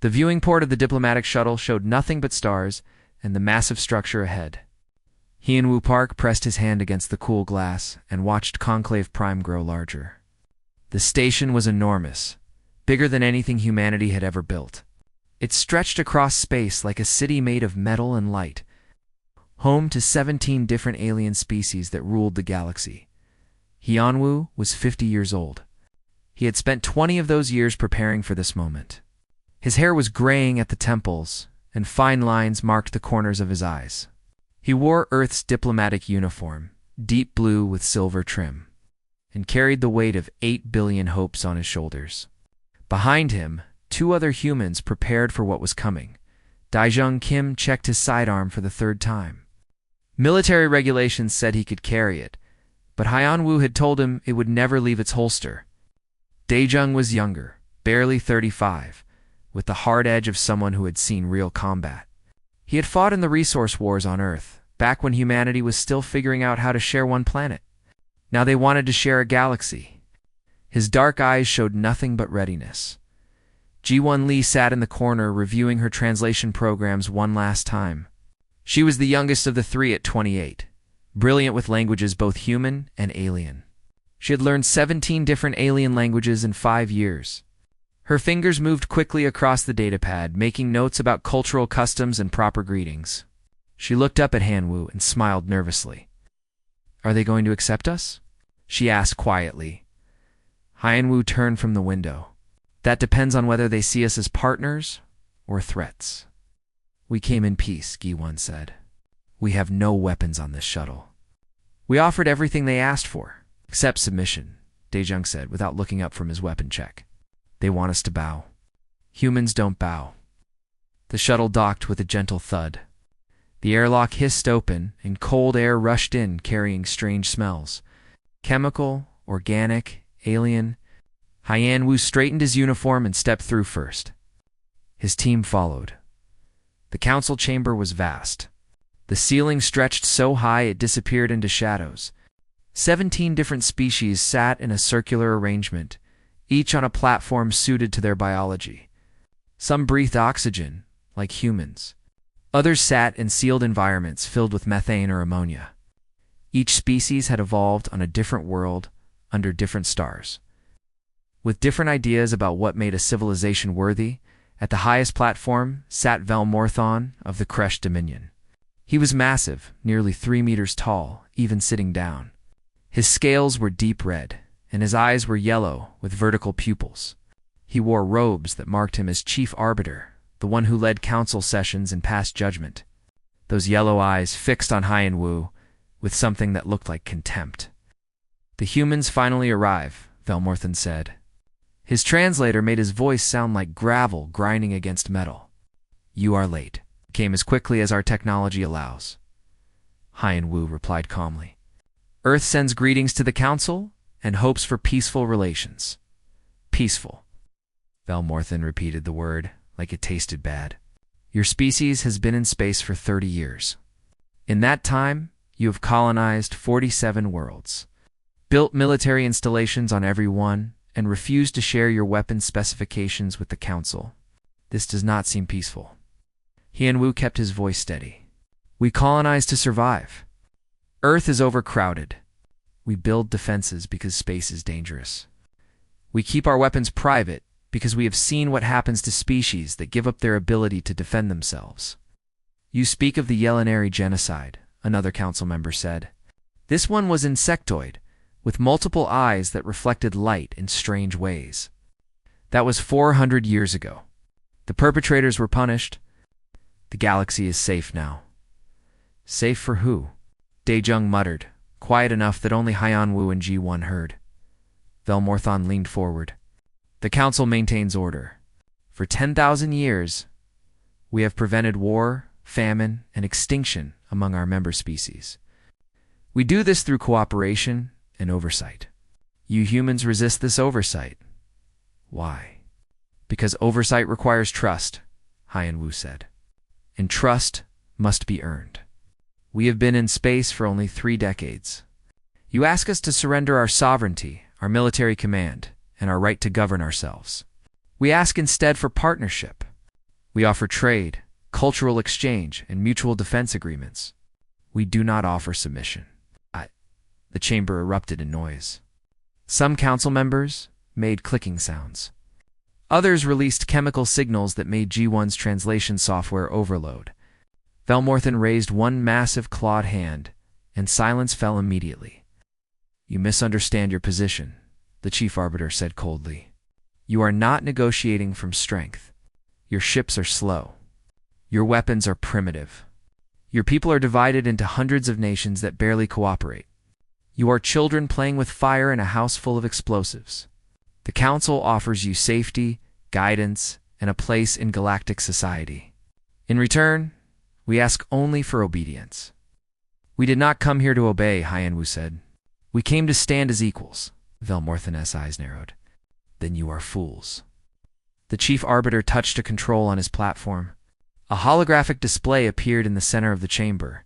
The viewing port of the diplomatic shuttle showed nothing but stars and the massive structure ahead. Hyunwoo Park pressed his hand against the cool glass and watched Conclave Prime grow larger. The station was enormous, bigger than anything humanity had ever built. It stretched across space like a city made of metal and light, home to 17 different alien species that ruled the galaxy. Hyunwoo was 50 years old. He had spent 20 of those years preparing for this moment. His hair was graying at the temples, and fine lines marked the corners of his eyes. He wore Earth's diplomatic uniform, deep blue with silver trim, and carried the weight of 8 billion hopes on his shoulders. Behind him, 2 other humans prepared for what was coming. Daejung Kim checked his sidearm for the 3rd time. Military regulations said he could carry it, but Hyunwoo had told him it would never leave its holster. Daejung was younger, barely 35, with the hard edge of someone who had seen real combat. He had fought in the resource wars on Earth, back when humanity was still figuring out how to share one planet. Now they wanted to share a galaxy. His dark eyes showed nothing but readiness. Ji-Won Lee sat in the corner reviewing her translation programs one last time. She was the youngest of the 3 at 28, brilliant with languages both human and alien. She had learned 17 different alien languages in 5 years. Her fingers moved quickly across the datapad, making notes about cultural customs and proper greetings. She looked up at Hyunwoo and smiled nervously. "Are they going to accept us?" she asked quietly. Hyunwoo turned from the window. "That depends on whether they see us as partners or threats." "We came in peace," Gi-won said. "We have no weapons on this shuttle." "We offered everything they asked for, except submission," Daejung said without looking up from his weapon check. "They want us to bow." "Humans don't bow." The shuttle docked with a gentle thud. The airlock hissed open, and cold air rushed in, carrying strange smells. Chemical, organic, alien. Hyunwoo straightened his uniform and stepped through first. His team followed. The council chamber was vast. The ceiling stretched so high it disappeared into shadows. 17 different species sat in a circular arrangement, each on a platform suited to their biology. Some breathed oxygen, like humans. Others sat in sealed environments filled with methane or ammonia. Each species had evolved on a different world, under different stars. With different ideas about what made a civilization worthy, at the highest platform sat Velmorthon of the Kresh Dominion. He was massive, nearly 3 meters tall, even sitting down. His scales were deep red, and his eyes were yellow with vertical pupils. He wore robes that marked him as Chief Arbiter, the one who led council sessions and passed judgment. Those yellow eyes fixed on Hyunwoo with something that looked like contempt. "The humans finally arrive," Velmorthon said. His translator made his voice sound like gravel grinding against metal. "You are late. Came as quickly as our technology allows." Hyunwoo replied calmly. "Earth sends greetings to the council and hopes for peaceful relations." "Peaceful." Velmorthon repeated the word like it tasted bad. "Your species has been in space for 30 years. In that time, you have colonized 47 worlds, built military installations on every one, and refused to share your weapon specifications with the council. This does not seem peaceful." Hyunwoo kept his voice steady. "We colonize to survive. Earth is overcrowded. We build defenses because space is dangerous. We keep our weapons private because we have seen what happens to species that give up their ability to defend themselves." "You speak of the Yelenary genocide," another council member said. "This one was insectoid, with multiple eyes that reflected light in strange ways. That was 400 years ago. The perpetrators were punished. The galaxy is safe now." "Safe for who?" Daejung muttered, quiet enough that only Hyunwoo and Ji-Won heard. Velmorthon leaned forward. "The council maintains order. For 10,000 years, we have prevented war, famine, and extinction among our member species. We do this through cooperation and oversight. You humans resist this oversight. Why?" "Because oversight requires trust," Hyunwoo said. "And trust must be earned. We have been in space for only 3 decades. You ask us to surrender our sovereignty, our military command, and our right to govern ourselves. We ask instead for partnership. We offer trade, cultural exchange, and mutual defense agreements. We do not offer submission. The chamber erupted in noise. Some council members made clicking sounds. Others released chemical signals that made G1's translation software overload. Velmorthen raised one massive clawed hand, and silence fell immediately. "You misunderstand your position," the chief arbiter said coldly. "You are not negotiating from strength. Your ships are slow. Your weapons are primitive. Your people are divided into hundreds of nations that barely cooperate. You are children playing with fire in a house full of explosives. The Council offers you safety, guidance, and a place in galactic society. In return, we ask only for obedience." "We did not come here to obey," Hyenwu said. "We came to stand as equals." Velmorthen's eyes narrowed. "Then you are fools." The chief arbiter touched a control on his platform. A holographic display appeared in the center of the chamber.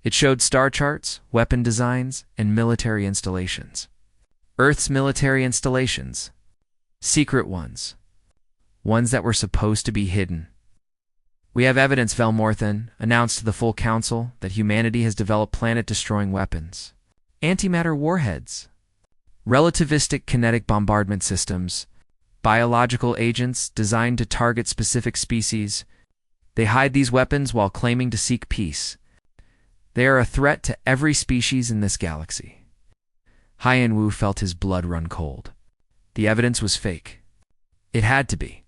It showed star charts, weapon designs, and military installations. Earth's military installations. Secret ones. Ones that were supposed to be hidden. "We have evidence," Velmorthen announced to the full council, "that humanity has developed planet-destroying weapons. Antimatter warheads. Relativistic kinetic bombardment systems. Biological agents designed to target specific species. They hide these weapons while claiming to seek peace. They are a threat to every species in this galaxy." Hyenwu felt his blood run cold. The evidence was fake. It had to be.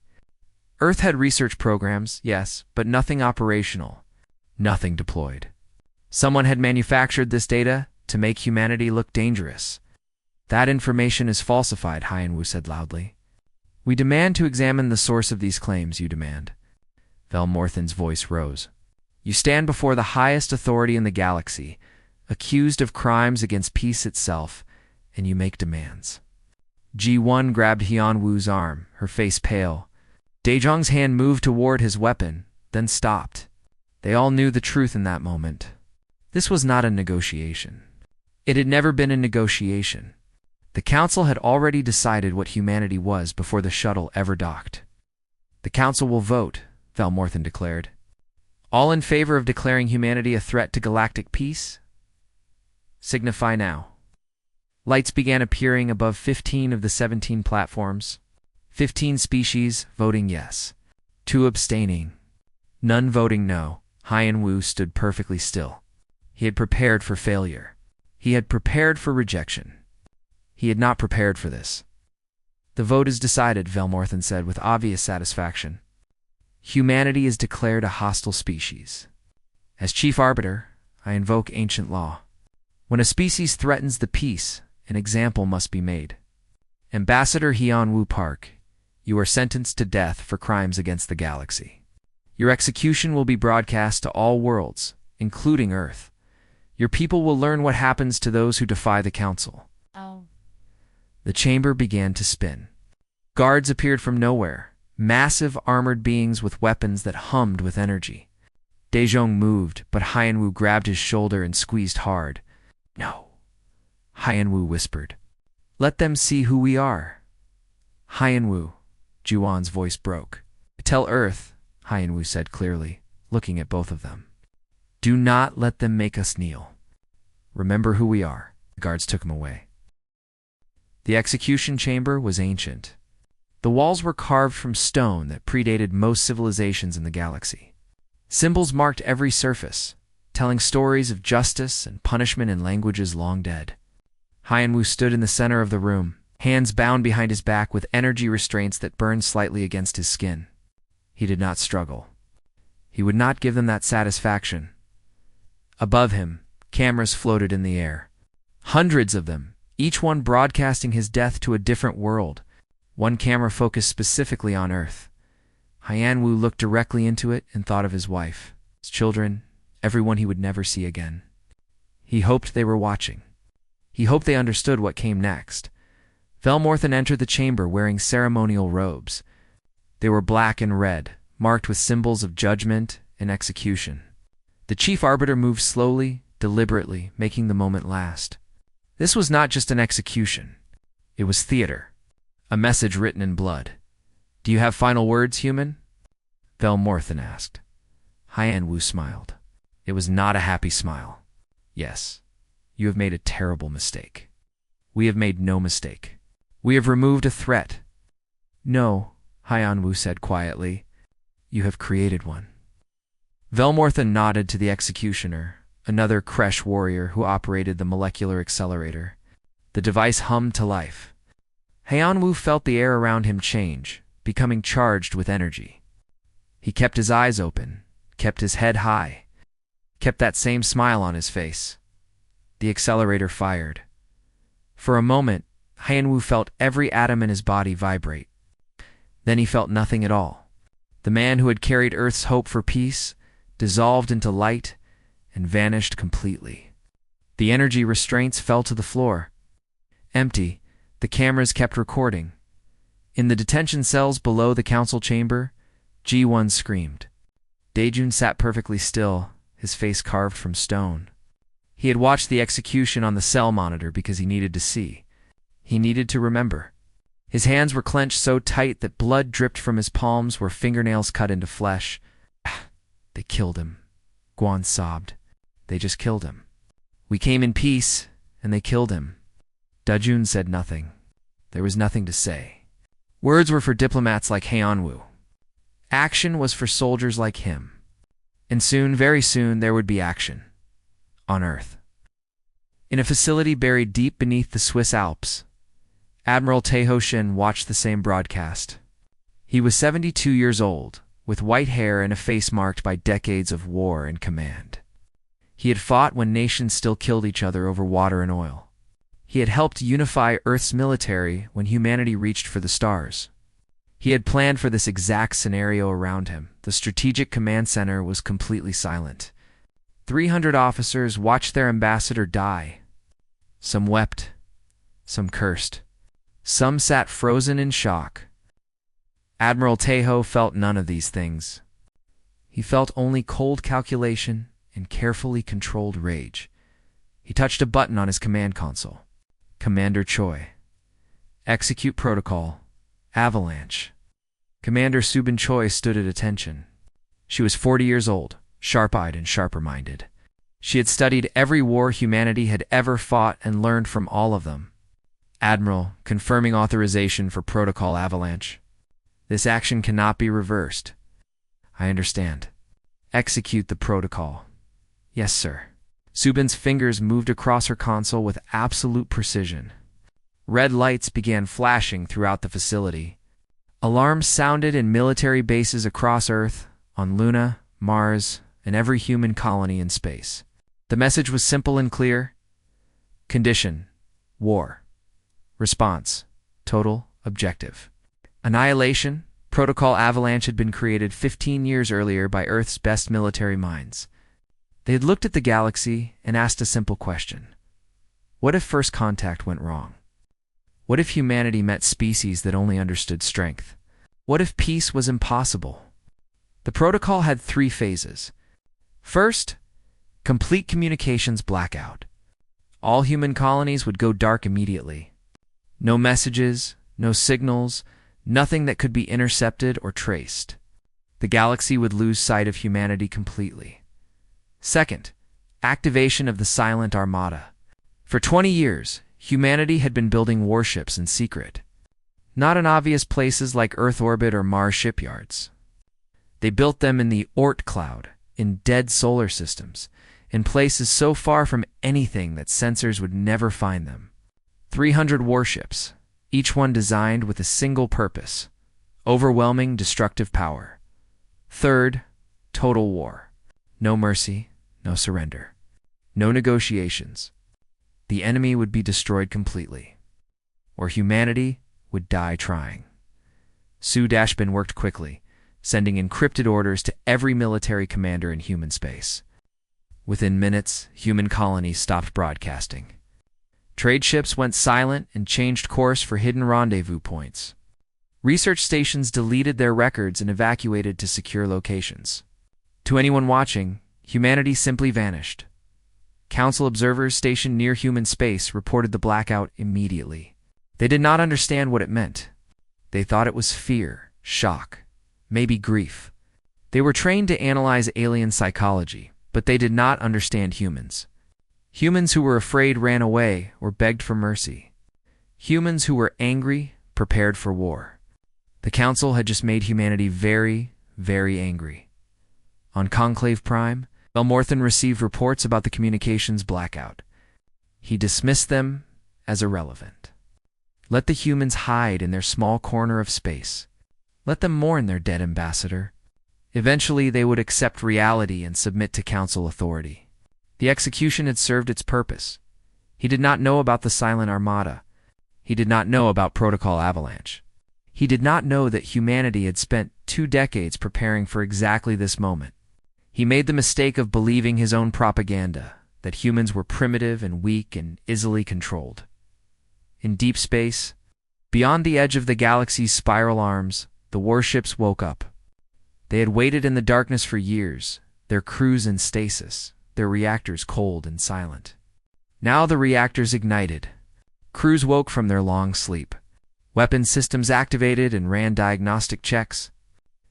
Earth had research programs, yes, but nothing operational. Nothing deployed. Someone had manufactured this data to make humanity look dangerous. "That information is falsified," Hyenwu said loudly. "We demand to examine the source of these claims, you demand." Velmorthen's voice rose. "You stand before the highest authority in the galaxy, accused of crimes against peace itself, and you make demands." G1 grabbed Hyenwu's arm, her face pale. Daejong's hand moved toward his weapon, then stopped. They all knew the truth in that moment. This was not a negotiation. It had never been a negotiation. The Council had already decided what humanity was before the shuttle ever docked. "The Council will vote," Velmorthen declared. "All in favor of declaring humanity a threat to galactic peace? Signify now." Lights began appearing above 15 of the 17 platforms. 15 species voting yes. 2 abstaining. None voting no. Hyenwu stood perfectly still. He had prepared for failure. He had prepared for rejection. He had not prepared for this. "The vote is decided," Velmorthen said with obvious satisfaction. "Humanity is declared a hostile species. As Chief Arbiter, I invoke ancient law. When a species threatens the peace, an example must be made. Ambassador Hyenwu Park, you are sentenced to death for crimes against the galaxy. Your execution will be broadcast to all worlds, including Earth. Your people will learn what happens to those who defy the Council." Oh. The chamber began to spin. Guards appeared from nowhere, massive armored beings with weapons that hummed with energy. Daejong moved, but Hyenwu grabbed his shoulder and squeezed hard. "No," Hyenwu whispered. "Let them see who we are." "Hyenwu," Juwan's voice broke. "Tell Earth," Hyenwu said clearly, looking at both of them. "Do not let them make us kneel. Remember who we are." The guards took him away. The execution chamber was ancient. The walls were carved from stone that predated most civilizations in the galaxy. Symbols marked every surface, telling stories of justice and punishment in languages long dead. Hyenwu stood in the center of the room, hands bound behind his back with energy restraints that burned slightly against his skin. He did not struggle. He would not give them that satisfaction. Above him, cameras floated in the air. Hundreds of them, each one broadcasting his death to a different world. One camera focused specifically on Earth. Hyenwu looked directly into it and thought of his wife, his children, everyone he would never see again. He hoped they were watching. He hoped they understood what came next. Velmorthen entered the chamber wearing ceremonial robes. They were black and red, marked with symbols of judgment and execution. The Chief Arbiter moved slowly, deliberately, making the moment last. This was not just an execution. It was theater. A message written in blood. "Do you have final words, human?" Velmorthan asked. Hyanwu smiled. It was not a happy smile. Yes, you have made a terrible mistake. We have made no mistake. We have removed a threat. No, Hyanwu said quietly. You have created one. Velmorthan nodded to the executioner, another Kresh warrior who operated the molecular accelerator. The device hummed to life. Hyanwu felt the air around him change, becoming charged with energy. He kept his eyes open, kept his head high, kept that same smile on his face. The accelerator fired. For a moment, Hyanwu felt every atom in his body vibrate. Then he felt nothing at all. The man who had carried Earth's hope for peace dissolved into light and vanished completely. The energy restraints fell to the floor. Empty, the cameras kept recording. In the detention cells below the council chamber, G1 screamed. Daejun sat perfectly still, his face carved from stone. He had watched the execution on the cell monitor because he needed to see. He needed to remember. His hands were clenched so tight that blood dripped from his palms where fingernails cut into flesh. They killed him, Guan sobbed. They just killed him. We came in peace, and they killed him. Daejun said nothing. There was nothing to say. Words were for diplomats like Hyanwu. Action was for soldiers like him. And soon, very soon, there would be action. On Earth. In a facility buried deep beneath the Swiss Alps, Admiral Taeho Shin watched the same broadcast. He was 72 years old, with white hair and a face marked by decades of war and command. He had fought when nations still killed each other over water and oil. He had helped unify Earth's military when humanity reached for the stars. He had planned for this exact scenario around him. The strategic command center was completely silent. 300 officers watched their ambassador die. Some wept, some cursed. Some sat frozen in shock. Admiral Taeho felt none of these things. He felt only cold calculation and carefully controlled rage. He touched a button on his command console. Commander Choi. Execute protocol. Avalanche. Commander Subin Choi stood at attention. She was 40 years old, sharp-eyed and sharper-minded. She had studied every war humanity had ever fought and learned from all of them. Admiral, confirming authorization for Protocol Avalanche. This action cannot be reversed. I understand. Execute the protocol. Yes, sir. Subin's fingers moved across her console with absolute precision. Red lights began flashing throughout the facility. Alarms sounded in military bases across Earth, on Luna, Mars, and every human colony in space. The message was simple and clear. Condition: war. Response: total objective. Annihilation. Protocol Avalanche had been created 15 years earlier by Earth's best military minds. They had looked at the galaxy and asked a simple question. What if first contact went wrong? What if humanity met species that only understood strength? What if peace was impossible? The protocol had 3 phases. First, complete communications blackout. All human colonies would go dark immediately. No messages, no signals, nothing that could be intercepted or traced. The galaxy would lose sight of humanity completely. Second, activation of the Silent Armada. For 20 years, humanity had been building warships in secret. Not in obvious places like Earth orbit or Mars shipyards. They built them in the Oort cloud, in dead solar systems, in places so far from anything that sensors would never find them. 300 warships, each one designed with a single purpose: overwhelming destructive power. Third, total war. No mercy, no surrender. No negotiations. The enemy would be destroyed completely. Or humanity would die trying. Su Dashbin worked quickly, sending encrypted orders to every military commander in human space. Within minutes, human colonies stopped broadcasting. Trade ships went silent and changed course for hidden rendezvous points. Research stations deleted their records and evacuated to secure locations. To anyone watching, humanity simply vanished. Council observers stationed near human space reported the blackout immediately. They did not understand what it meant. They thought it was fear, shock, maybe grief. They were trained to analyze alien psychology, but they did not understand humans. Humans who were afraid ran away or begged for mercy. Humans who were angry prepared for war. The Council had just made humanity very, very angry. On Conclave Prime, Belmorthan received reports about the communications blackout. He dismissed them as irrelevant. Let the humans hide in their small corner of space. Let them mourn their dead ambassador. Eventually, they would accept reality and submit to Council authority. The execution had served its purpose. He did not know about the Silent Armada. He did not know about Protocol Avalanche. He did not know that humanity had spent 2 decades preparing for exactly this moment. He made the mistake of believing his own propaganda, that humans were primitive and weak and easily controlled. In deep space, beyond the edge of the galaxy's spiral arms, the warships woke up. They had waited in the darkness for years, their crews in stasis, their reactors cold and silent. Now the reactors ignited. Crews woke from their long sleep. Weapon systems activated and ran diagnostic checks.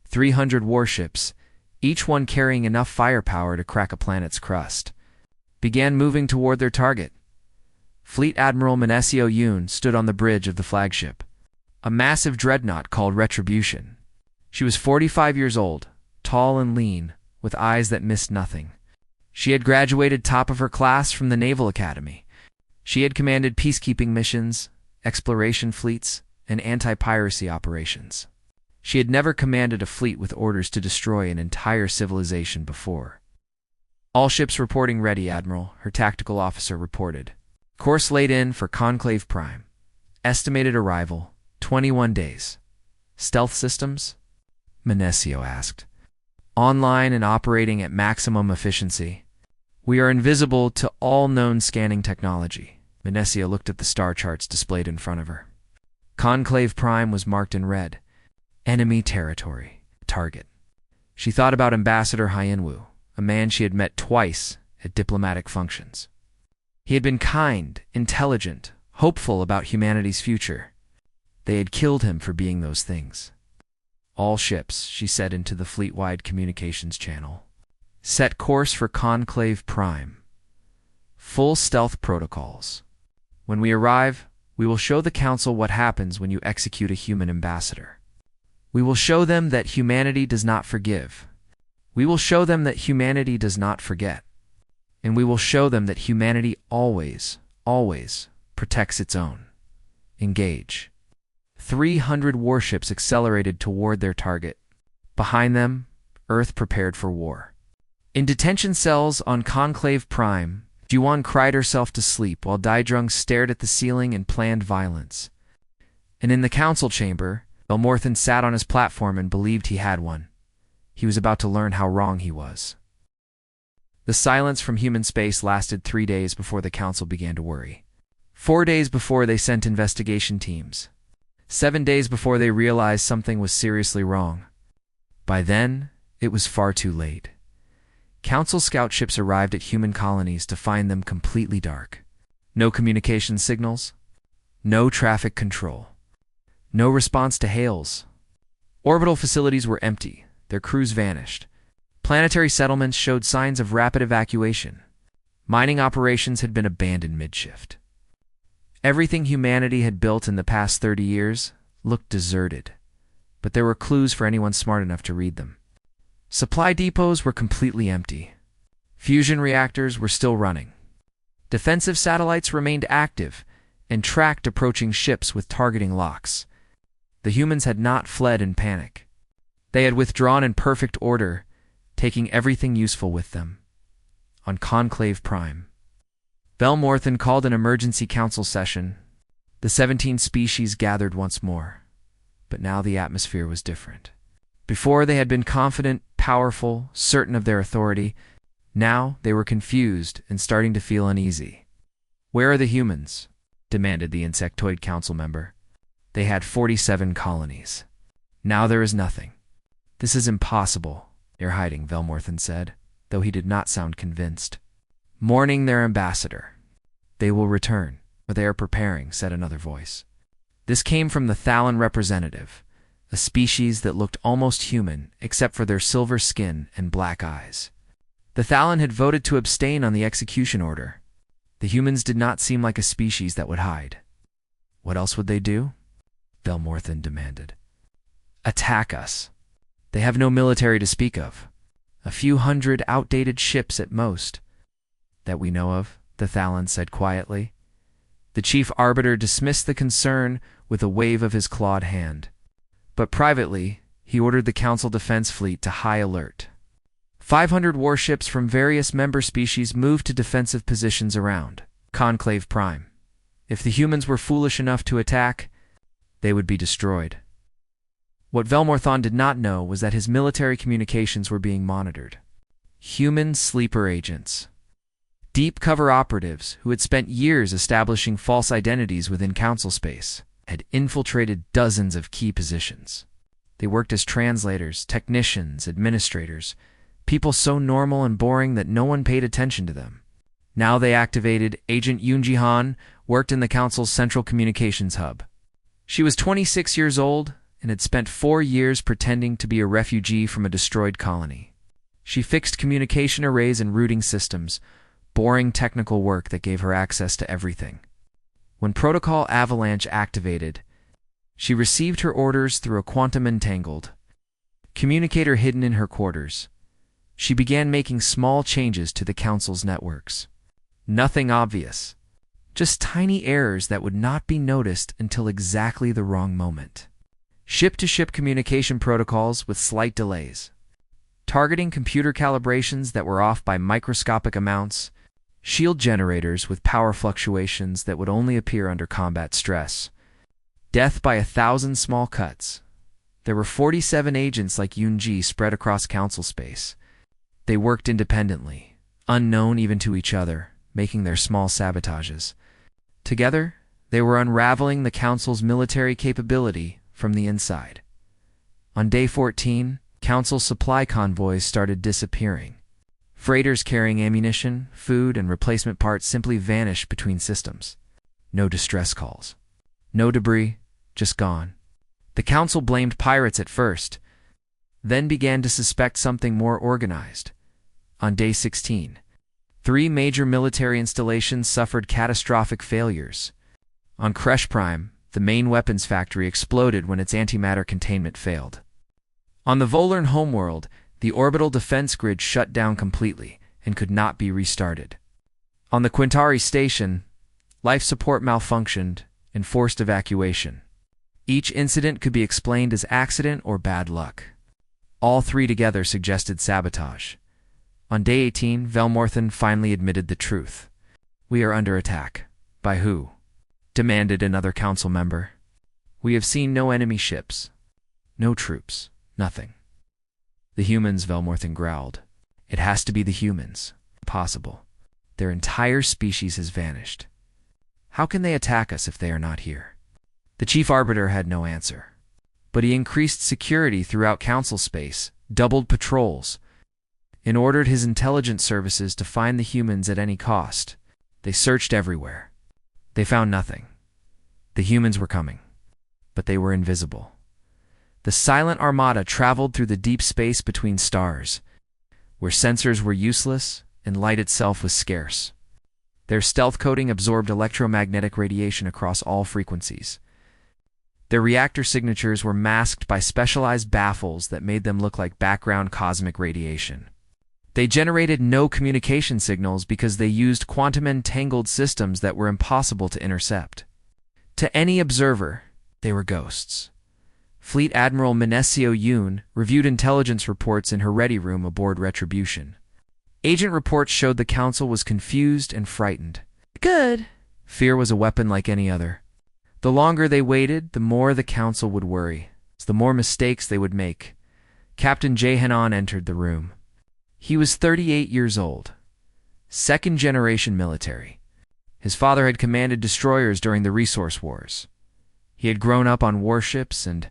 300 warships, each one carrying enough firepower to crack a planet's crust, began moving toward their target. Fleet Admiral Minesio Yoon stood on the bridge of the flagship, a massive dreadnought called Retribution. She was 45 years old, tall and lean, with eyes that missed nothing. She had graduated top of her class from the Naval Academy. She had commanded peacekeeping missions, exploration fleets, and anti-piracy operations. She had never commanded a fleet with orders to destroy an entire civilization before. "All ships reporting ready, Admiral," her tactical officer reported. "Course laid in for Conclave Prime. Estimated arrival, 21 days. Stealth systems?" Minesio asked. "Online and operating at maximum efficiency. We are invisible to all known scanning technology." Minesio looked at the star charts displayed in front of her. Conclave Prime was marked in red. Enemy territory. Target. She thought about Ambassador Hyenwu, a man she had met twice at diplomatic functions. He had been kind, intelligent, hopeful about humanity's future. They had killed him for being those things. "All ships," she said into the fleet-wide communications channel. "Set course for Conclave Prime. Full stealth protocols. When we arrive, we will show the Council what happens when you execute a human ambassador. We will show them that humanity does not forgive. We will show them that humanity does not forget. And we will show them that humanity always, always protects its own. Engage." 300 warships accelerated toward their target. Behind them, Earth prepared for war. In detention cells on Conclave Prime, Juwan cried herself to sleep while Daidrung stared at the ceiling and planned violence. And in the council chamber, Belmorthan sat on his platform and believed he had one. He was about to learn how wrong he was. The silence from human space lasted 3 days before the council began to worry. 4 days before they sent investigation teams. 7 days before they realized something was seriously wrong. By then, it was far too late. Council scout ships arrived at human colonies to find them completely dark. No communication signals. No traffic control. No response to hails. Orbital facilities were empty. Their crews vanished. Planetary settlements showed signs of rapid evacuation. Mining operations had been abandoned mid-shift. Everything humanity had built in the past 30 years looked deserted, but there were clues for anyone smart enough to read them. Supply depots were completely empty. Fusion reactors were still running. Defensive satellites remained active and tracked approaching ships with targeting locks. The humans had not fled in panic. They had withdrawn in perfect order, taking everything useful with them. On Conclave Prime, Belmorthan called an emergency council session. The 17 species gathered once more, but now the atmosphere was different. Before they had been confident, powerful, certain of their authority. Now they were confused and starting to feel uneasy. "Where are the humans?" demanded the Insectoid Council member. They had 47 colonies. "Now there is nothing." "This is impossible." "They're hiding," Belmorthan said, though he did not sound convinced. "Mourning their ambassador." "They will return, or they are preparing," said another voice. This came from the Thalan representative. a species that looked almost human except for their silver skin and black eyes. The Thalon had voted to abstain on the execution order. The humans did not seem like a species that would hide. What else would they do? Velmorthen demanded. Attack us. They have no military to speak of. A few hundred outdated ships at most. That we know of, the Thalon said quietly. The chief arbiter dismissed the concern with a wave of his clawed hand. But privately, he ordered the Council Defense Fleet to high alert. 500 warships from various member species moved to defensive positions around Conclave Prime. If the humans were foolish enough to attack, they would be destroyed. What Velmorthen did not know was that his military communications were being monitored. Human sleeper agents. Deep cover operatives who had spent years establishing false identities within Council space had infiltrated dozens of key positions. They worked as translators, technicians, administrators, people so normal and boring that no one paid attention to them. Now they activated Agent Yoon-ji-han, worked in the Council's central communications hub. She was 26 years old and had spent 4 years pretending to be a refugee from a destroyed colony. She fixed communication arrays and routing systems, boring technical work that gave her access to everything. When Protocol Avalanche activated, she received her orders through a quantum entangled communicator hidden in her quarters. She began making small changes to the Council's networks. Nothing obvious, just tiny errors that would not be noticed until exactly the wrong moment. Ship-to-ship communication protocols with slight delays. Targeting computer calibrations that were off by microscopic amounts. Shield generators with power fluctuations that would only appear under combat stress. Death by 1,000 small cuts. There were 47 agents like Yoon-ji spread across Council space. They worked independently, unknown even to each other, making their small sabotages. Together, they were unraveling the Council's military capability from the inside. On day 14, Council supply convoys started disappearing. Freighters carrying ammunition, food, and replacement parts simply vanished between systems. No distress calls. No debris, just gone. The Council blamed pirates at first, then began to suspect something more organized. On day 16, 3 major military installations suffered catastrophic failures. On Kresh Prime, the main weapons factory exploded when its antimatter containment failed. On the Volern homeworld, the orbital defense grid shut down completely and could not be restarted. On the Quintari station, life support malfunctioned and forced evacuation. Each incident could be explained as accident or bad luck. All 3 together suggested sabotage. On day 18, Velmorthen finally admitted the truth. We are under attack. By who? Demanded another council member. We have seen no enemy ships. No troops. Nothing. The humans, Velmorthen growled. It has to be the humans. Impossible. Their entire species has vanished. How can they attack us if they are not here? The chief arbiter had no answer. But he increased security throughout council space, doubled patrols, and ordered his intelligence services to find the humans at any cost. They searched everywhere. They found nothing. The humans were coming, but they were invisible. The silent armada traveled through the deep space between stars, where sensors were useless and light itself was scarce. Their stealth coating absorbed electromagnetic radiation across all frequencies. Their reactor signatures were masked by specialized baffles that made them look like background cosmic radiation. They generated no communication signals because they used quantum-entangled systems that were impossible to intercept. To any observer, they were ghosts. Fleet Admiral Minesio Yoon reviewed intelligence reports in her ready room aboard Retribution. Agent reports showed the Council was confused and frightened. Good. Fear was a weapon like any other. The longer they waited, the more the Council would worry, the more mistakes they would make. Captain Jae-Hanon entered the room. He was 38 years old, second-generation military. His father had commanded destroyers during the Resource Wars. He had grown up on warships and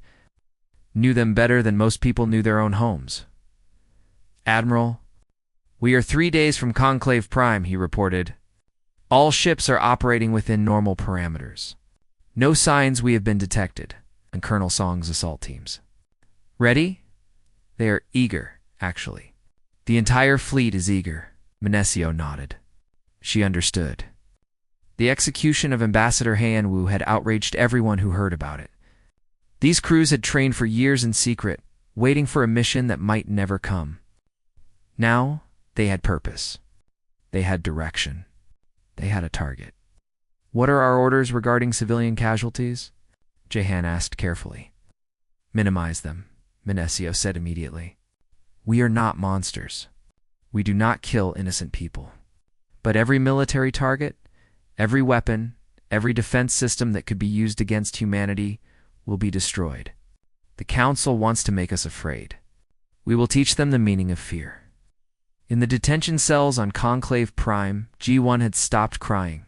knew them better than most people knew their own homes. Admiral, we are 3 days from Conclave Prime, he reported. All ships are operating within normal parameters. No signs we have been detected, and Colonel Song's assault teams. Ready? They are eager, actually. The entire fleet is eager. Minesio nodded. She understood. The execution of Ambassador Heianwu had outraged everyone who heard about it. These crews had trained for years in secret, waiting for a mission that might never come. Now, they had purpose. They had direction. They had a target. What are our orders regarding civilian casualties? Jehan asked carefully. Minimize them, Minesio said immediately. We are not monsters. We do not kill innocent people. But every military target, every weapon, every defense system that could be used against humanity will be destroyed. The Council wants to make us afraid. We will teach them the meaning of fear. In the detention cells on Conclave Prime, G1 had stopped crying.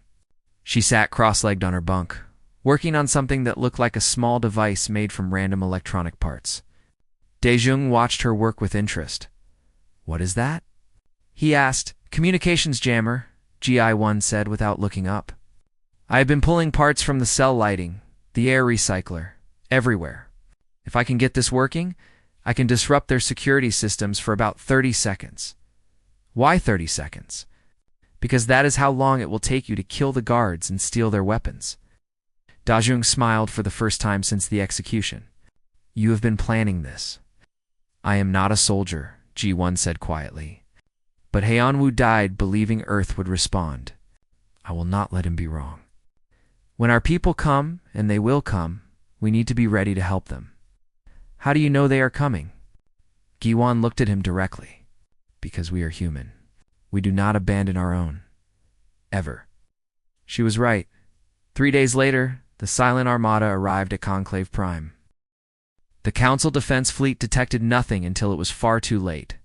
She sat cross-legged on her bunk, working on something that looked like a small device made from random electronic parts. Daejung watched her work with interest. What is that? He asked. Communications jammer, GI1 said without looking up. I have been pulling parts from the cell lighting, the air recycler, everywhere. If I can get this working, I can disrupt their security systems for about 30 seconds. Why 30 seconds? Because that is how long it will take you to kill the guards and steal their weapons. Daejung smiled for the first time since the execution. You have been planning this. I am not a soldier, G1 said quietly. But Heianwu died believing Earth would respond. I will not let him be wrong. When our people come, and they will come, we need to be ready to help them. How do you know they are coming? Giwan looked at him directly. Because we are human. We do not abandon our own. Ever. She was right. 3 days later, the Silent Armada arrived at Conclave Prime. The Council Defense Fleet detected nothing until it was far too late.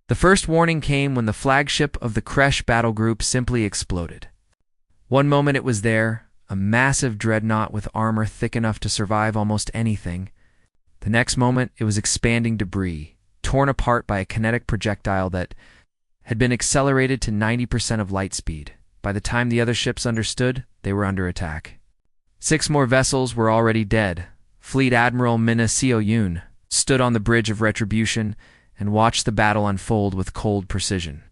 The first warning came when the flagship of the Kresh battle group simply exploded. One moment it was there, a massive dreadnought with armor thick enough to survive almost anything. The next moment it was expanding debris, torn apart by a kinetic projectile that had been accelerated to 90% of light speed. By the time the other ships understood, they were under attack. 6 more vessels were already dead. Fleet Admiral Minesio Yun stood on the bridge of Retribution and watched the battle unfold with cold precision.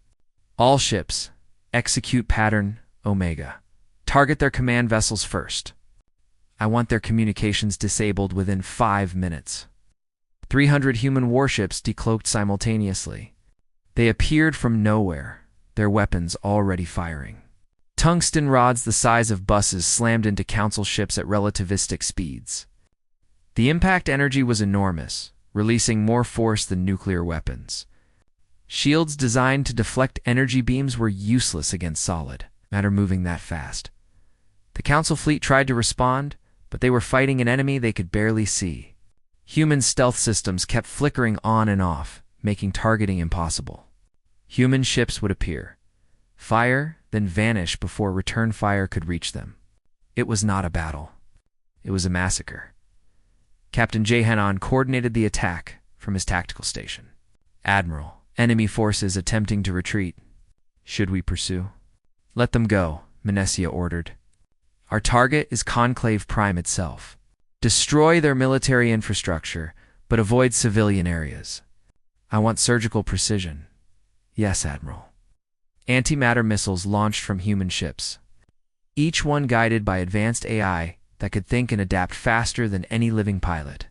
All ships, execute pattern Omega. Target their command vessels first. I want their communications disabled within 5 minutes. 300 human warships decloaked simultaneously. They appeared from nowhere, their weapons already firing. Tungsten rods the size of buses slammed into Council ships at relativistic speeds. The impact energy was enormous, releasing more force than nuclear weapons. Shields designed to deflect energy beams were useless against solid matter moving that fast. The Council fleet tried to respond, but they were fighting an enemy they could barely see. Human stealth systems kept flickering on and off, making targeting impossible. Human ships would appear, fire, then vanish before return fire could reach them. It was not a battle. It was a massacre. Captain Jehanan coordinated the attack from his tactical station. Admiral, enemy forces attempting to retreat. Should we pursue? Let them go, Minesio ordered. Our target is Conclave Prime itself. Destroy their military infrastructure, but avoid civilian areas. I want surgical precision. Yes, Admiral. Antimatter missiles launched from human ships. Each one guided by advanced AI that could think and adapt faster than any living pilot.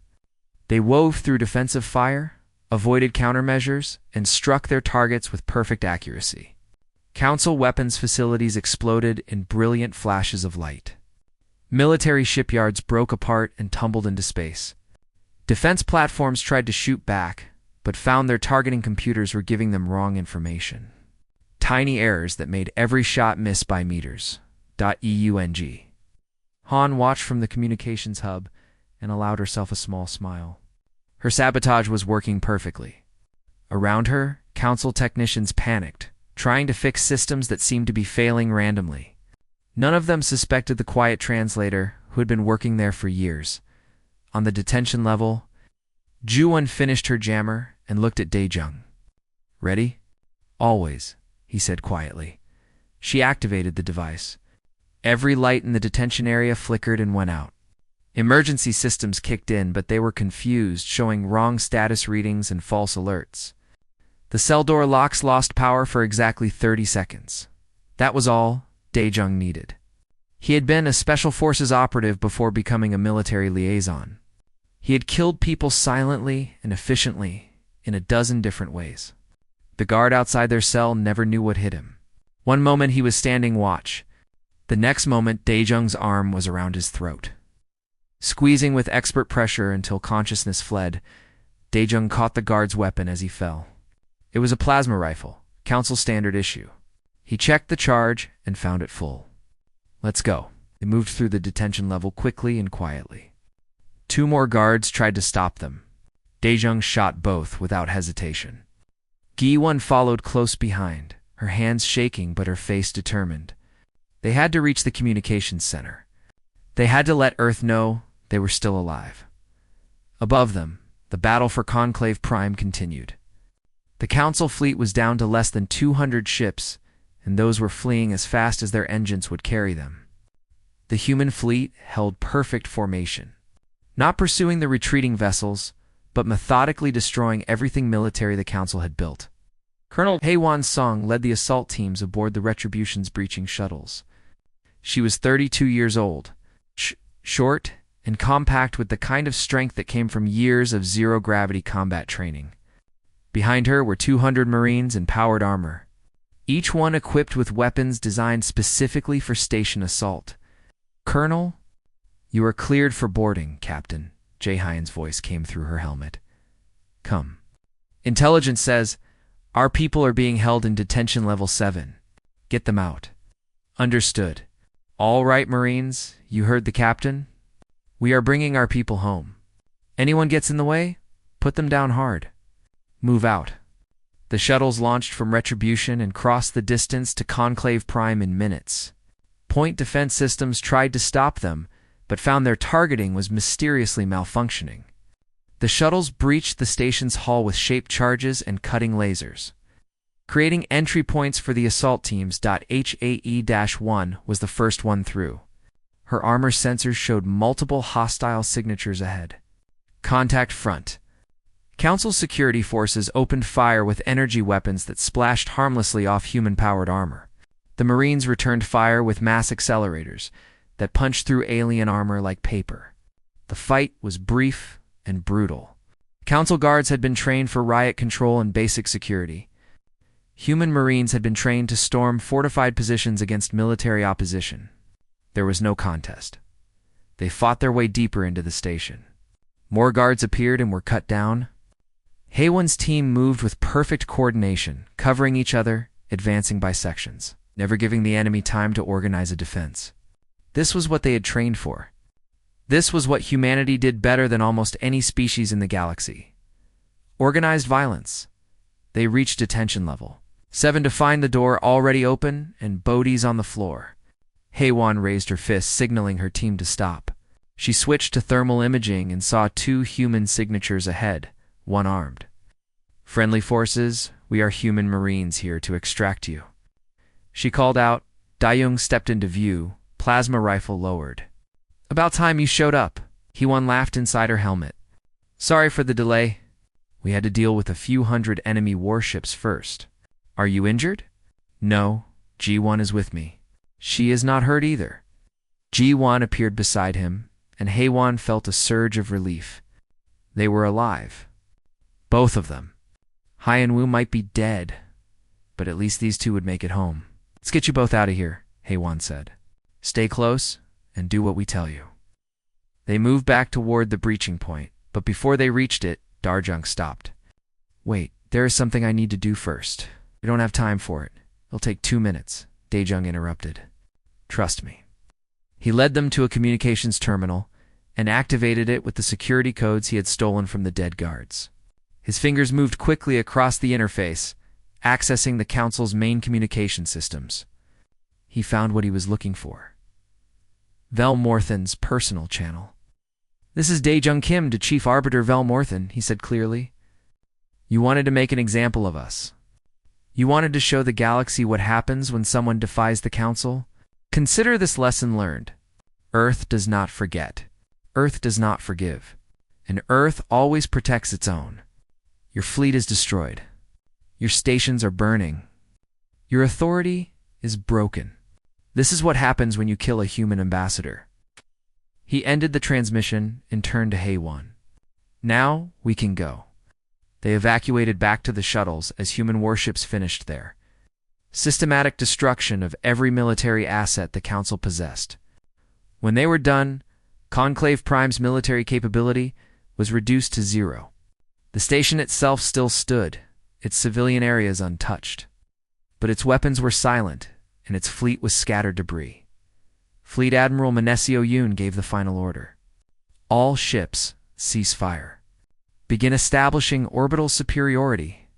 They wove through defensive fire, avoided countermeasures, and struck their targets with perfect accuracy. Council weapons facilities exploded in brilliant flashes of light. Military shipyards broke apart and tumbled into space. Defense platforms tried to shoot back, but found their targeting computers were giving them wrong information. Tiny errors that made every shot miss by meters. .eung. Han watched from the communications hub and allowed herself a small smile. Her sabotage was working perfectly. Around her, Council technicians panicked, trying to fix systems that seemed to be failing randomly. None of them suspected the quiet translator who had been working there for years. On the detention level, Juwon finished her jammer and looked at Daejung. Ready? Always, he said quietly. She activated the device. Every light in the detention area flickered and went out. Emergency systems kicked in, but they were confused, showing wrong status readings and false alerts. The cell door locks lost power for exactly 30 seconds. That was all Daejung needed. He had been a Special Forces operative before becoming a military liaison. He had killed people silently and efficiently in a dozen different ways. The guard outside their cell never knew what hit him. One moment he was standing watch. The next moment Daejung's arm was around his throat. Squeezing with expert pressure until consciousness fled, Daejung caught the guard's weapon as he fell. It was a plasma rifle, Council standard issue. He checked the charge and found it full. Let's go. They moved through the detention level quickly and quietly. 2 more guards tried to stop them. Daejung shot both without hesitation. Gi-won followed close behind, her hands shaking but her face determined. They had to reach the communications center. They had to let Earth know they were still alive. Above them, the battle for Conclave Prime continued. The Council fleet was down to less than 200 ships, and those were fleeing as fast as their engines would carry them. The human fleet held perfect formation, not pursuing the retreating vessels, but methodically destroying everything military the Council had built. Colonel Haewon-sung led the assault teams aboard the Retribution's breaching shuttles. She was 32 years old, short and compact with the kind of strength that came from years of zero-gravity combat training. Behind her were 200 Marines in powered armor, each one equipped with weapons designed specifically for station assault. "Colonel, you are cleared for boarding, Captain," Jae-hyun's voice came through her helmet. "Come. Intelligence says our people are being held in detention level 7. Get them out." "Understood." "All right, Marines, you heard the captain. We are bringing our people home. Anyone gets in the way, put them down hard. Move out." The shuttles launched from Retribution and crossed the distance to Conclave Prime in minutes. Point defense systems tried to stop them, but found their targeting was mysteriously malfunctioning. The shuttles breached the station's hull with shaped charges and cutting lasers, creating entry points for the assault teams. HAE-1 was the first one through. Her armor sensors showed multiple hostile signatures ahead. Contact front. Council security forces opened fire with energy weapons that splashed harmlessly off human-powered armor. The Marines returned fire with mass accelerators that punched through alien armor like paper. The fight was brief and brutal. Council guards had been trained for riot control and basic security. Human Marines had been trained to storm fortified positions against military opposition. There was no contest. They fought their way deeper into the station. More guards appeared and were cut down. Haewon's team moved with perfect coordination, covering each other, advancing by sections, never giving the enemy time to organize a defense. This was what they had trained for. This was what humanity did better than almost any species in the galaxy. Organized violence. They reached detention level 7 to find the door already open and bodies on the floor. Haewon raised her fist, signaling her team to stop. She switched to thermal imaging and saw 2 human signatures ahead, one armed. "Friendly forces, we are human Marines here to extract you." She called out. Daejung stepped into view, plasma rifle lowered. "About time you showed up." Haewon laughed inside her helmet. "Sorry for the delay. We had to deal with a few hundred enemy warships first. Are you injured?" "No, Ji-won is with me." "She is not hurt either." Ji-won appeared beside him, and Haewon felt a surge of relief. They were alive. Both of them. Hyun-woo might be dead, but at least these 2 would make it home. "Let's get you both out of here," Haewon said. "Stay close and do what we tell you." They moved back toward the breaching point, but before they reached it, Daejung stopped. "Wait, there is something I need to do first. We don't have time for it. It'll take 2 minutes," Daejung interrupted. "Trust me." He led them to a communications terminal and activated it with the security codes he had stolen from the dead guards. His fingers moved quickly across the interface, accessing the Council's main communication systems. He found what he was looking for. Vel Morthen's personal channel. "This is Daejung Kim to Chief Arbiter Vel Morthen," he said clearly. "You wanted to make an example of us. You wanted to show the galaxy what happens when someone defies the Council. Consider this lesson learned. Earth does not forget. Earth does not forgive, and Earth always protects its own. Your fleet is destroyed. Your stations are burning. Your authority is broken. This is what happens when you kill a human ambassador." He ended the transmission and turned to Hay-1. "Now we can go." They evacuated back to the shuttles as human warships finished there. Systematic destruction of every military asset the Council possessed. When they were done, Conclave Prime's military capability was reduced to 0. The station itself still stood, its civilian areas untouched. But its weapons were silent, and its fleet was scattered debris. Fleet Admiral Manesio Yoon gave the final order. "All ships, cease fire. Begin establishing orbital superiority.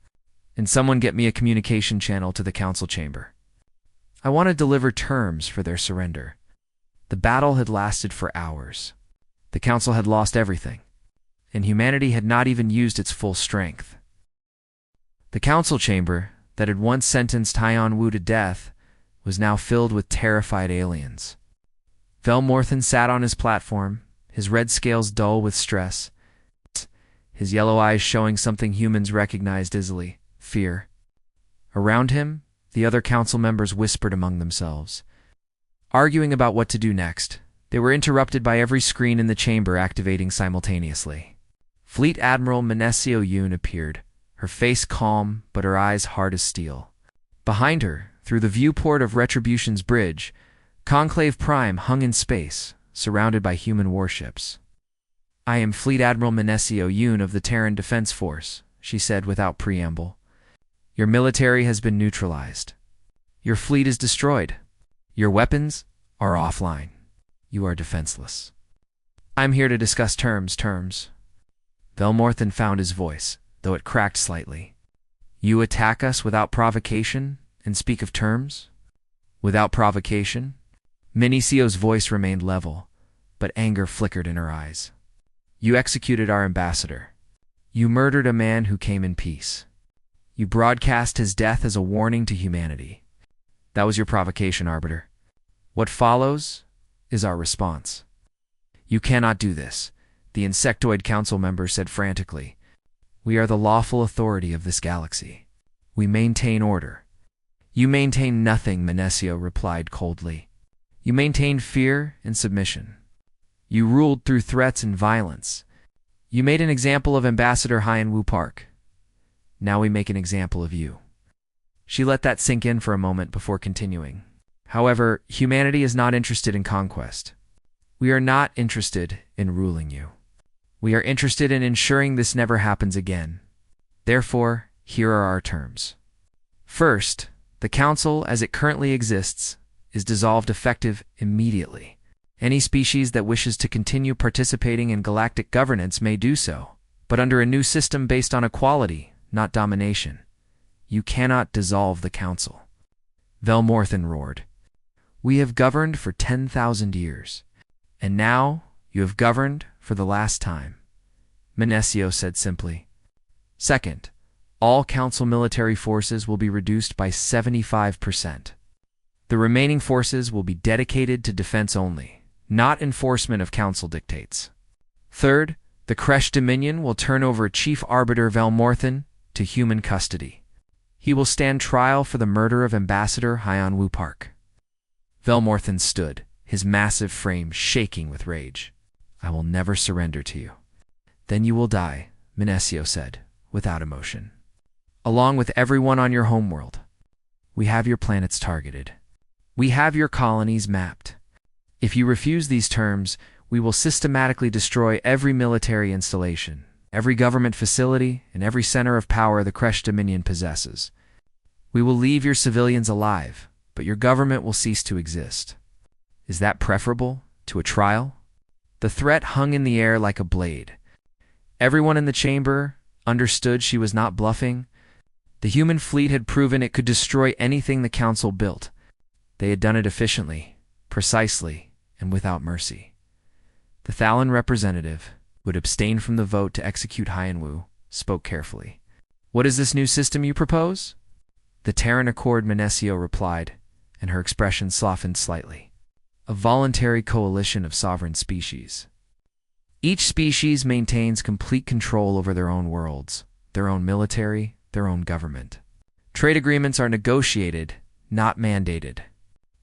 And someone get me a communication channel to the Council chamber. I want to deliver terms for their surrender." The battle had lasted for hours. The Council had lost everything, and humanity had not even used its full strength. The Council chamber, that had once sentenced Haiyan Wu to death, was now filled with terrified aliens. Velmorthen sat on his platform, his red scales dull with stress, his yellow eyes showing something humans recognized easily: fear. Around him, the other council members whispered among themselves, arguing about what to do next. They were interrupted by every screen in the chamber activating simultaneously. Fleet Admiral Manesio Yoon appeared, her face calm but her eyes hard as steel. Behind her, through the viewport of Retribution's bridge, Conclave Prime hung in space, surrounded by human warships. "I am Fleet Admiral Manesio Yoon of the Terran Defense Force," she said without preamble. "Your military has been neutralized. Your fleet is destroyed. Your weapons are offline. You are defenseless. I'm here to discuss terms. Velmorthen found his voice, though it cracked slightly. "You attack us without provocation and speak of terms? Without provocation?" Manesio's voice remained level, but anger flickered in her eyes. "You executed our ambassador. You murdered a man who came in peace. You broadcast his death as a warning to humanity. That was your provocation, Arbiter. What follows is our response." "You cannot do this," the Insectoid Council member said frantically. "We are the lawful authority of this galaxy. We maintain order." "You maintain nothing," Manesio replied coldly. "You maintain fear and submission. You ruled through threats and violence. You made an example of Ambassador Haiyan Wu Park. Now we make an example of you." She let that sink in for a moment before continuing. "However, humanity is not interested in conquest. We are not interested in ruling you. We are interested in ensuring this never happens again. Therefore, here are our terms. First, the Council, as it currently exists, is dissolved effective immediately. Any species that wishes to continue participating in galactic governance may do so, but under a new system based on equality, not domination. You cannot dissolve the Council." Velmorthen roared. "We have governed for 10,000 years, and now you have governed for the last time," Manesio said simply. "Second, all Council military forces will be reduced by 75%. The remaining forces will be dedicated to defense only, not enforcement of Council dictates. Third, the Kresh Dominion will turn over Chief Arbiter Velmorthen to human custody. He will stand trial for the murder of Ambassador Haiyan Wu Park." Velmorthen stood, his massive frame shaking with rage. "I will never surrender to you." "Then you will die," Manesio said, without emotion. "Along with everyone on your homeworld. We have your planets targeted. We have your colonies mapped. If you refuse these terms, we will systematically destroy every military installation, every government facility, and every center of power the Kresh Dominion possesses. We will leave your civilians alive, but your government will cease to exist. Is that preferable to a trial?" The threat hung in the air like a blade. Everyone in the chamber understood she was not bluffing. The human fleet had proven it could destroy anything the Council built. They had done it efficiently, precisely, and without mercy. The Thalan representative, who had abstained from the vote to execute Haiyan Wu, spoke carefully. "What is this new system you propose?" The Terran Accord, Manesio replied, and her expression softened slightly. "A voluntary coalition of sovereign species." Each species maintains complete control over their own worlds, their own military, their own government. Trade agreements are negotiated, not mandated.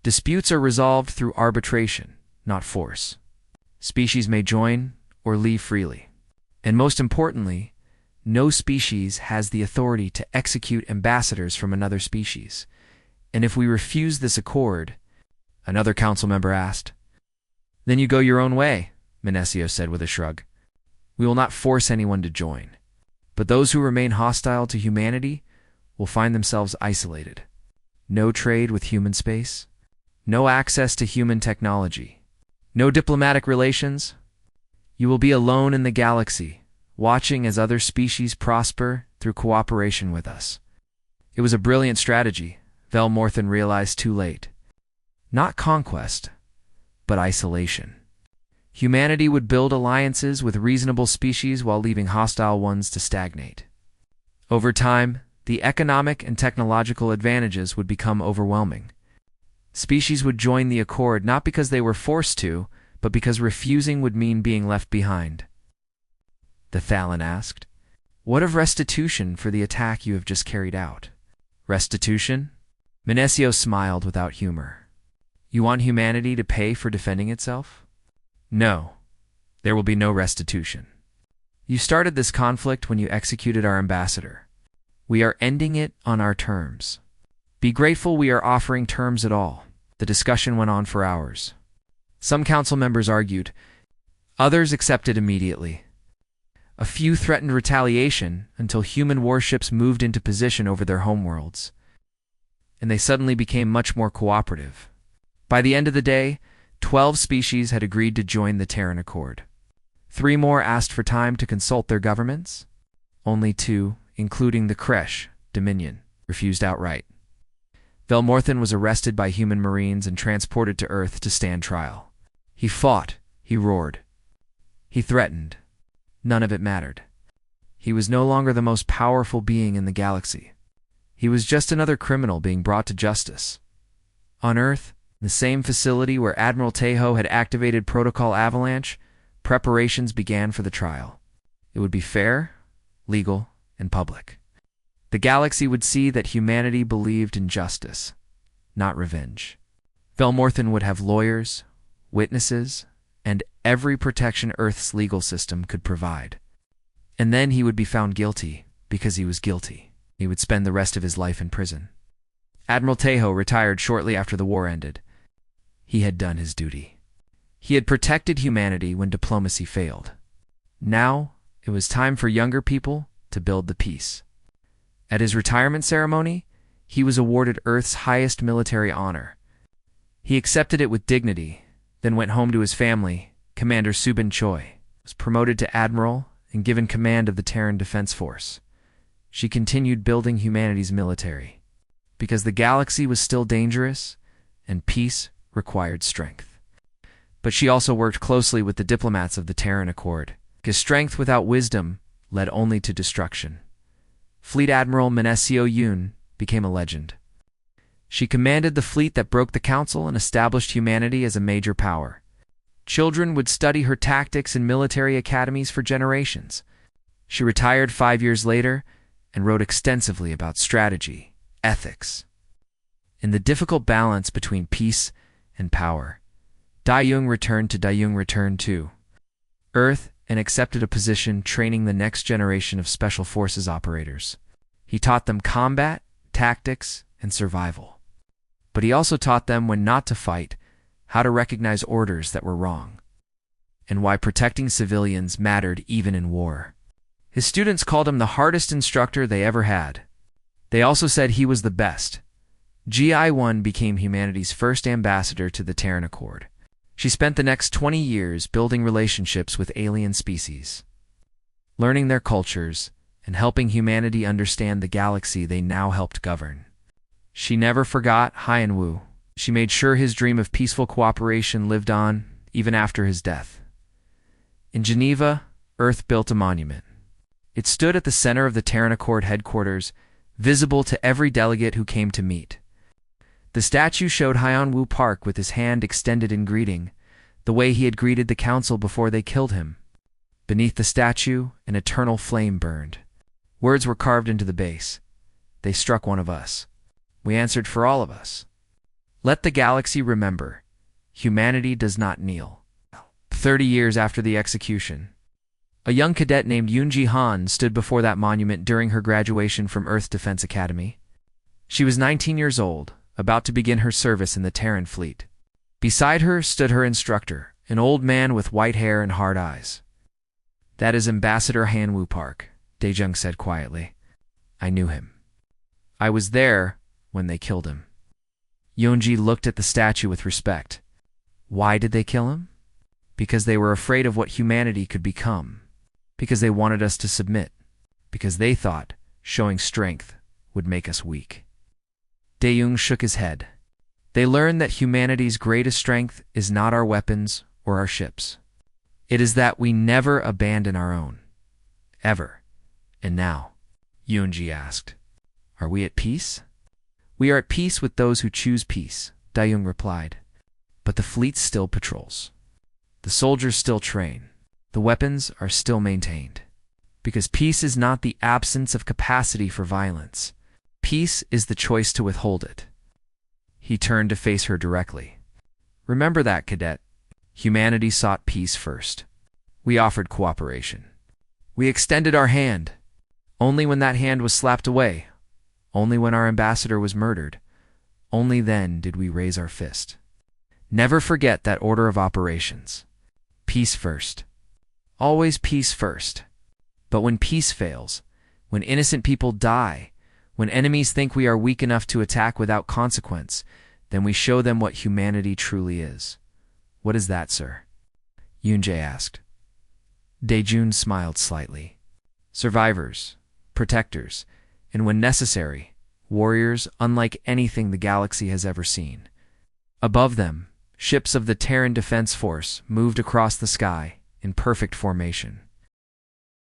Disputes are resolved through arbitration, not force. Species may join or leave freely. And most importantly, no species has the authority to execute ambassadors from another species. And if we refuse this accord, another council member asked, "Then you go your own way," Menesio said with a shrug. "We will not force anyone to join. But those who remain hostile to humanity will find themselves isolated. No trade with human space, no access to human technology, no diplomatic relations. You will be alone in the galaxy, watching as other species prosper through cooperation with us." It was a brilliant strategy, Velmorthen realized too late. Not conquest, but isolation. Humanity would build alliances with reasonable species while leaving hostile ones to stagnate. Over time, the economic and technological advantages would become overwhelming. Species would join the accord not because they were forced to, but because refusing would mean being left behind. The Thalan asked, "What of restitution for the attack you have just carried out?" "Restitution?" Menesio smiled without humor. "You want humanity to pay for defending itself?" "No, there will be no restitution. You started this conflict when you executed our ambassador. We are ending it on our terms. Be grateful we are offering terms at all." The discussion went on for hours. Some council members argued. Others accepted immediately. A few threatened retaliation until human warships moved into position over their homeworlds. And they suddenly became much more cooperative. By the end of the day, 12 species had agreed to join the Terran Accord. 3 more asked for time to consult their governments. Only 2, including the Kresh, Dominion, refused outright. Velmorthen was arrested by human marines and transported to Earth to stand trial. He fought, he roared. He threatened. None of it mattered. He was no longer the most powerful being in the galaxy. He was just another criminal being brought to justice. On Earth, the same facility where Admiral Tejo had activated Protocol Avalanche, preparations began for the trial. It would be fair, legal, and public. The galaxy would see that humanity believed in justice, not revenge. Velmorthen would have lawyers, witnesses, and every protection Earth's legal system could provide. And then he would be found guilty because he was guilty. He would spend the rest of his life in prison. Admiral Tejo retired shortly after the war ended. He had done his duty. He had protected humanity when diplomacy failed. Now, it was time for younger people to build the peace. At his retirement ceremony, he was awarded Earth's highest military honor. He accepted it with dignity, then went home to his family. Commander Subin Choi was promoted to admiral and given command of the Terran Defense Force. She continued building humanity's military, because the galaxy was still dangerous and peace required strength. But she also worked closely with the diplomats of the Terran Accord, because strength without wisdom led only to destruction. Fleet Admiral Menesio Yun became a legend. She commanded the fleet that broke the council and established humanity as a major power. Children would study her tactics in military academies for generations. She retired 5 years later and wrote extensively about strategy, ethics, and the difficult balance between peace and power. Daiyung returned to Daiyung returned to Earth and accepted a position training the next generation of Special Forces operators. He taught them combat, tactics, and survival. But he also taught them when not to fight, how to recognize orders that were wrong, and why protecting civilians mattered even in war. His students called him the hardest instructor they ever had. They also said he was the best. GI-1 became humanity's first ambassador to the Terran Accord. She spent the next 20 years building relationships with alien species, learning their cultures, and helping humanity understand the galaxy they now helped govern. She never forgot Haiyan-Wu. She made sure his dream of peaceful cooperation lived on, even after his death. In Geneva, Earth built a monument. It stood at the center of the Terran Accord headquarters, visible to every delegate who came to meet. The statue showed Haiyan-Wu Park with his hand extended in greeting, the way he had greeted the council before they killed him. Beneath the statue, an eternal flame burned. Words were carved into the base. They struck one of us. We answered for all of us. Let the galaxy remember, humanity does not kneel. 30 years after the execution, a young cadet named Yoonji Han stood before that monument during her graduation from Earth Defense Academy. She was 19 years old, about to begin her service in the Terran fleet. Beside her stood her instructor, an old man with white hair and hard eyes. "That is Ambassador Han Woo Park," Daejung said quietly. "I knew him. I was there when they killed him." Yoonji looked at the statue with respect. Why did they kill him? Because they were afraid of what humanity could become. Because they wanted us to submit. Because they thought showing strength would make us weak. Daejung shook his head. They learned that humanity's greatest strength is not our weapons or our ships. It is that we never abandon our own. Ever. And now, Yoonji asked, are we at peace? "We are at peace with those who choose peace," Daejung replied. "But the fleet still patrols. The soldiers still train. The weapons are still maintained. Because peace is not the absence of capacity for violence. Peace is the choice to withhold it." He turned to face her directly. "Remember that, cadet. Humanity sought peace first. We offered cooperation. We extended our hand. Only when that hand was slapped away, only when our ambassador was murdered, only then did we raise our fist. Never forget that order of operations. Peace first. Always peace first. But when peace fails, when innocent people die, when enemies think we are weak enough to attack without consequence, then we show them what humanity truly is." "What is that, sir?" Yoonjae asked. Daejun smiled slightly. "Survivors, protectors, and when necessary, warriors unlike anything the galaxy has ever seen." Above them, ships of the Terran Defense Force moved across the sky in perfect formation.